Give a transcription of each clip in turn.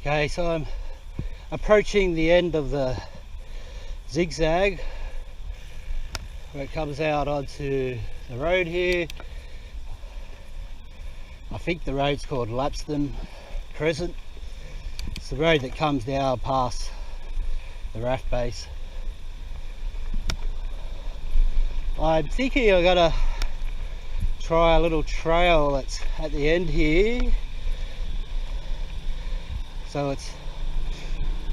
Okay, so I'm approaching the end of the zigzag where it comes out onto the road here. I think the road's called Lapsden Crescent. It's the road that comes down past the raft base. I'm thinking I'm gonna try a little trail that's at the end here. So it's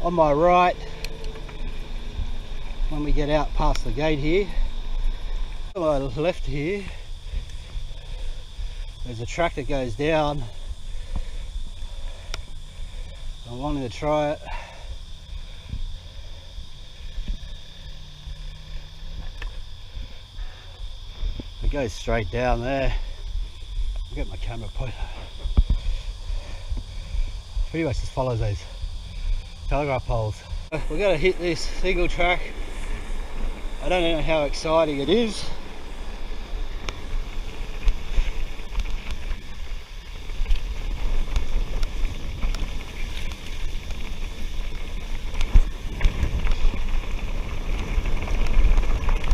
on my right when we get out past the gate here. On my left here, there's a track that goes down. I'm wanting to try it. It goes straight down there. I'll get my camera point. Pretty much just follows those telegraph poles. We're going to hit this single track. I don't know how exciting it is.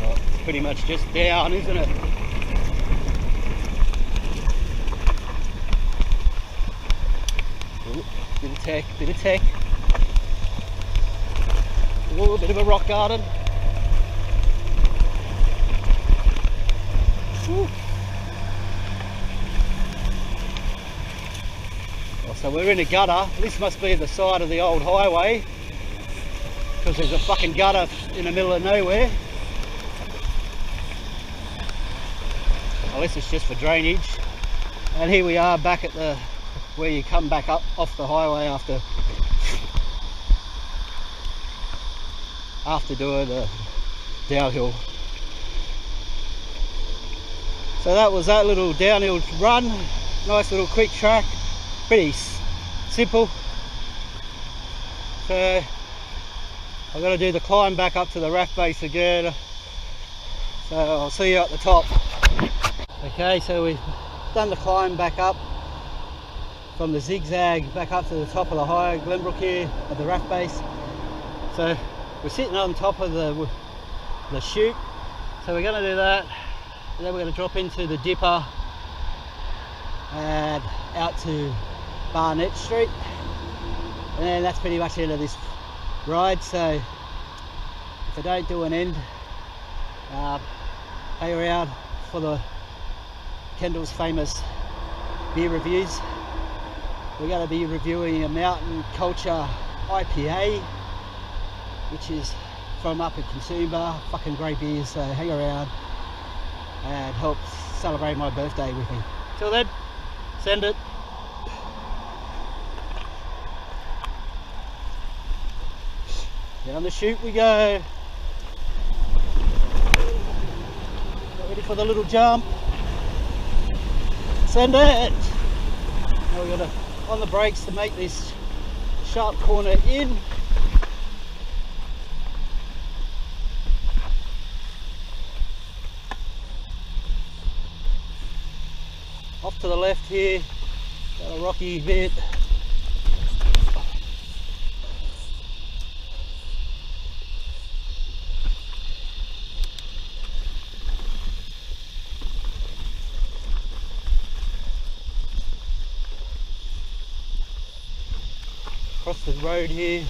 Well, it's pretty much just down, isn't it? Bit of tech, a little bit of a rock garden. Woo. Well, so we're in a gutter. This must be the side of the old highway because there's a fucking gutter in the middle of nowhere. Unless it's just for drainage. And here we are back at the where you come back up off the highway after doing a downhill. So that was that little downhill run. Nice little quick track, pretty simple. So I've got to do the climb back up to the raft base again. So I'll see you at the top. Okay, so we've done the climb back up from the zigzag back up to the top of the high Glenbrook here at the raft base. So we're sitting on top of the chute. So we're going to do that, and then we're going to drop into the dipper and out to Barnett Street, and then that's pretty much the end of this ride. So if I don't do an end, hang around for the Kendall's famous beer reviews. We're going to be reviewing a Mountain Culture IPA, which is from up at Consumer. Fucking great beers, so hang around and help celebrate my birthday with me. Till then, send it. Down the chute we go. Get ready for the little jump. Send it. Now we've got to on the brakes to make this sharp corner in. Off to the left here, got a rocky bit. Across the road here.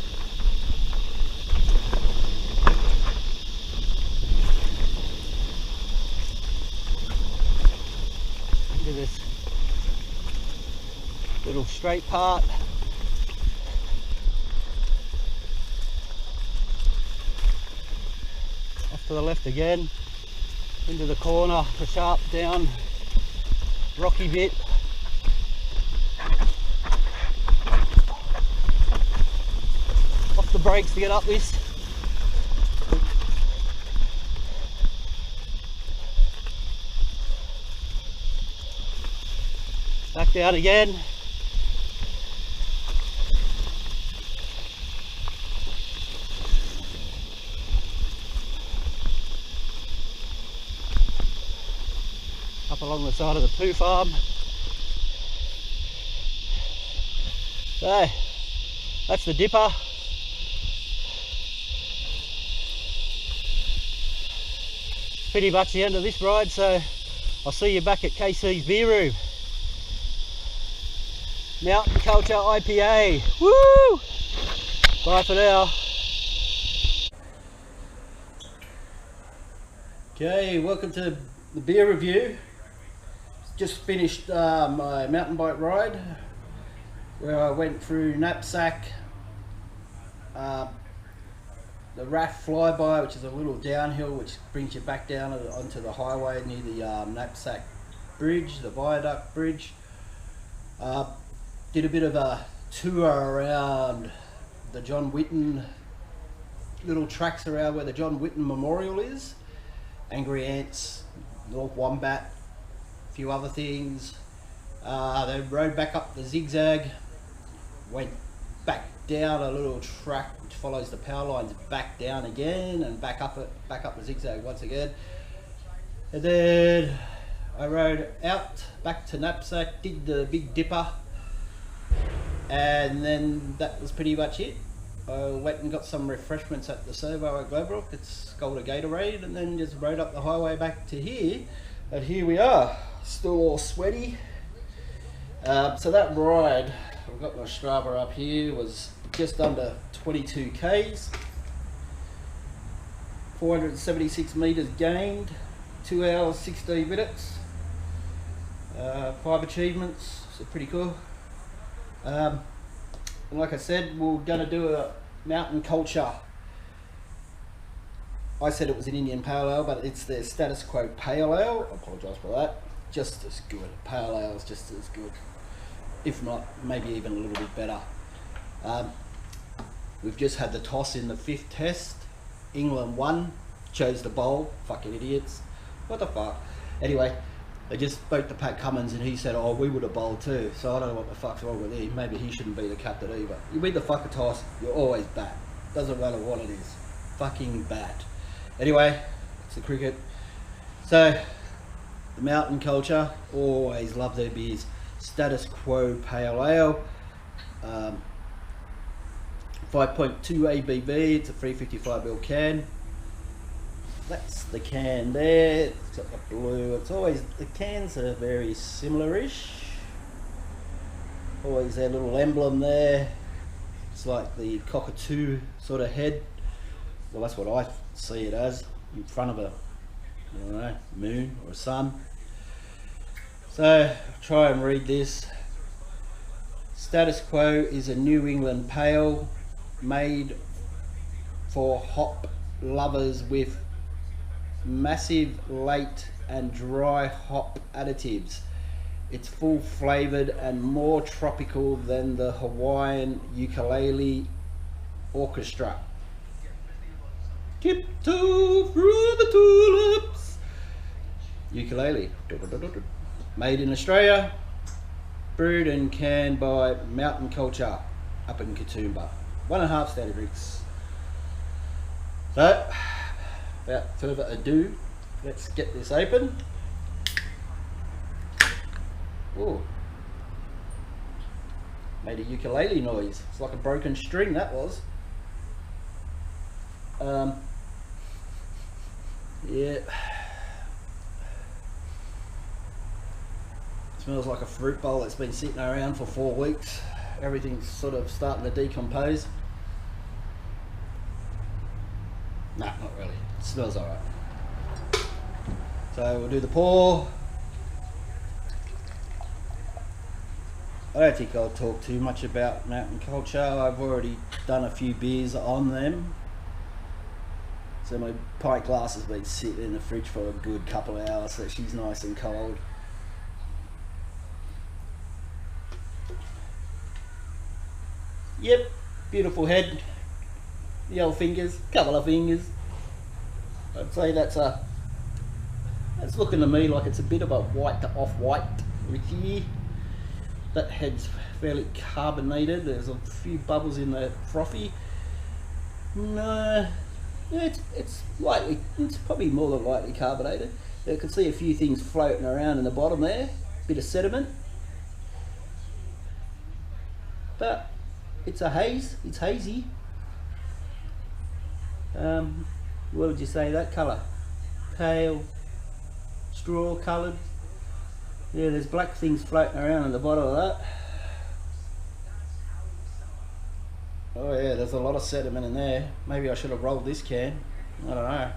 Into this little straight part. Off to the left again. Into the corner, the sharp down, rocky bit. brakes to get up this. Back down again. Up along the side of the poo farm. So, that's the dipper. Pretty much the end of this ride, so I'll see you back at KC's beer room. Mountain Culture IPA. Woo! Bye for now. Okay, welcome to the beer review. Just finished my mountain bike ride where I went through Knapsack, the RAF flyby, which is a little downhill which brings you back down onto the highway near the Knapsack bridge, the viaduct bridge. Did a bit of a tour around the John Whitten, little tracks around where the John Whitten Memorial is, Angry Ants, North Wombat, a few other things. They rode back up the zigzag, went back down a little track which follows the power lines back down again, and back up the zigzag once again. And then I rode out back to Knapsack, did the Big Dipper, and then that was pretty much it. I went and got some refreshments at the Servo at Globrook. It's called a Gatorade, and then just rode up the highway back to here. And here we are, still all sweaty. So that ride, I've got my Strava up here, was just under 22 Ks, 476 meters gained, 2 hours 16 minutes, 5 achievements, so pretty cool. And like I said, we're going to do a Mountain Culture. I said it was an Indian Pale Ale, but it's their Status Quo Pale Ale. I apologise for that. Just as good. Pale Ale is just as good, if not maybe even a little bit better. We've just had the toss in the 5th test. England won, chose to bowl. Fucking idiots. What the fuck? Anyway, they just spoke to Pat Cummins and he said, oh, we would have bowled too. So I don't know what the fuck's wrong with him. Maybe he shouldn't be the captain either. You win the fucking toss, you're always bat. Doesn't matter what it is. Fucking bat. Anyway, it's the cricket. So, the Mountain Culture, always love their beers. Status Quo Pale Ale. 5.2 ABV, it's a 355ml can. That's the can there. It's got the blue. It's always, the cans are very similar-ish. Always their little emblem there. It's like the cockatoo sort of head. Well, that's what I see it as, in front of a, I don't know, moon or a sun. So, I'll try and read this. Status Quo is a New England pale made for hop lovers with massive late and dry hop additives. It's full flavored and more tropical than the Hawaiian ukulele orchestra. Tiptoe through the tulips. Ukulele. Made in Australia, brewed and canned by Mountain Culture up in Katoomba. 1.5 standard drinks. So, without further ado, let's get this open. Ooh. Made a ukulele noise. It's like a broken string, that was. Yeah. Smells like a fruit bowl that's been sitting around for 4 weeks. Everything's sort of starting to decompose. Nah, not really. It smells alright. So we'll do the pour. I don't think I'll talk too much about Mountain Culture. I've already done a few beers on them. So my pint glass has been sitting in the fridge for a good couple of hours, so she's nice and cold. Yep, beautiful head. the old fingers, couple of fingers. I'd say that's looking to me like it's a bit of a white to off-white with here. That head's fairly carbonated. There's a few bubbles in the frothy. No, yeah, it's lightly. It's probably more than lightly carbonated. You can see a few things floating around in the bottom there. Bit of sediment, but it's a haze. It's hazy. What would you say that colour? Pale, straw coloured. Yeah, there's black things floating around in the bottom of that. Oh yeah, there's a lot of sediment in there. Maybe I should have rolled this can. I don't know.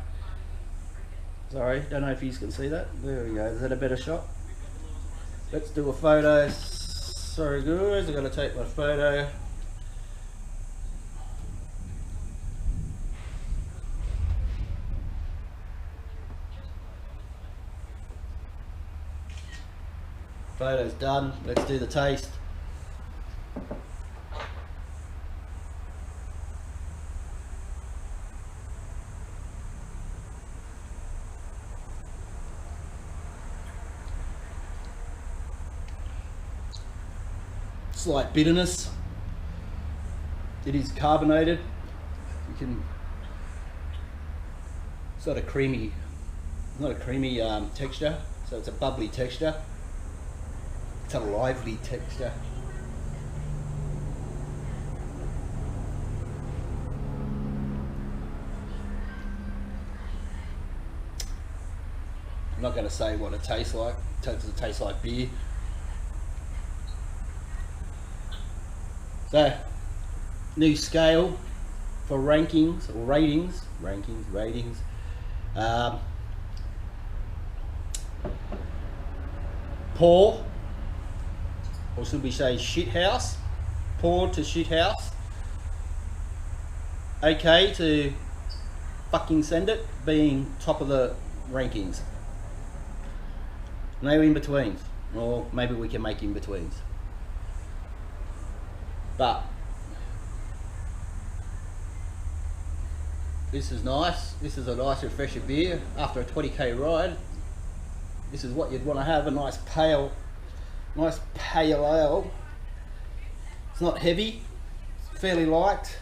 Sorry, don't know if you can see that. There we go. Is that a better shot? Let's do a photo. Sorry guys, I've got to take my photo. Photo's done. Let's do the taste. Slight bitterness. It is carbonated. You can. It's not a creamy. Not a creamy texture. So it's a bubbly texture. It's a lively texture. I'm not going to say what it tastes like. Does it taste like beer? So, new scale for rankings or ratings. Ratings. Poor, or should we say shit house? Poor to shit house. Okay to fucking send it, being top of the rankings. No in-betweens, or maybe we can make in-betweens. But this is nice. This is a nice refreshing beer after a 20k ride. This is what you'd want to have, a nice pale ale. It's not heavy, it's fairly light.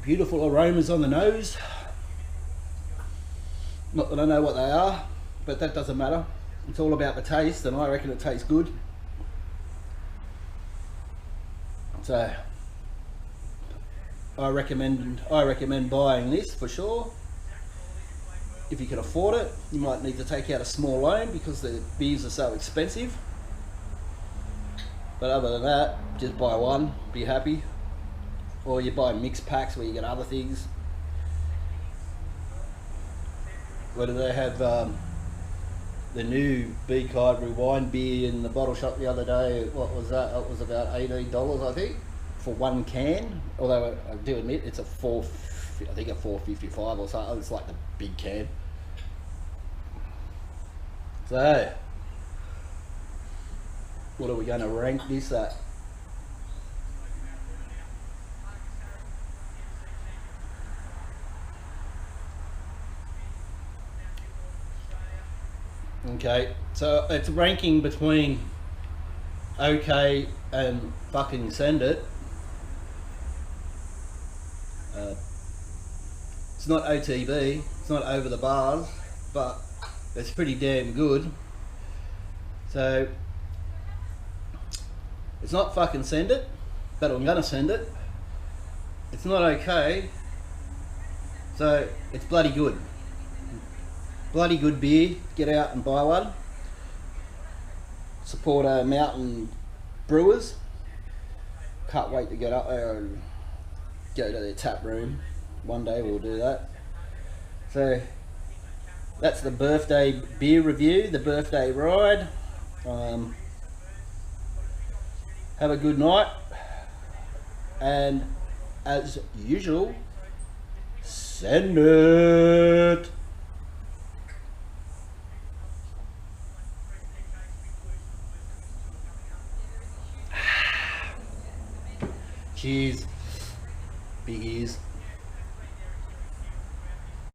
Beautiful aromas on the nose. Not that I know what they are, but that doesn't matter. It's all about the taste, and I reckon it tastes good. So I recommend buying this for sure. If you can afford it, you might need to take out a small loan because the beers are so expensive. But other than that, just buy one, be happy. Or you buy mixed packs where you get other things. What do they have? The new Beacard Rewind beer in the bottle shop the other day. What was that? It was about $18, I think, for one can. Although I do admit it's a I think a $4.55 or something. It's like the big can. So, what are we going to rank this at? Okay, so it's ranking between okay and fucking send it. It's not OTB, it's not over the bars, but it's pretty damn good. So it's not fucking send it, but I'm gonna send it. It's not okay, so it's bloody good. Bloody good beer. Get out and buy one. Support our mountain brewers. Can't wait to get up there and go to their tap room. One day we'll do that. So that's the birthday beer review, the birthday ride. Have a good night, and as usual, send it. Cheers. Big ears.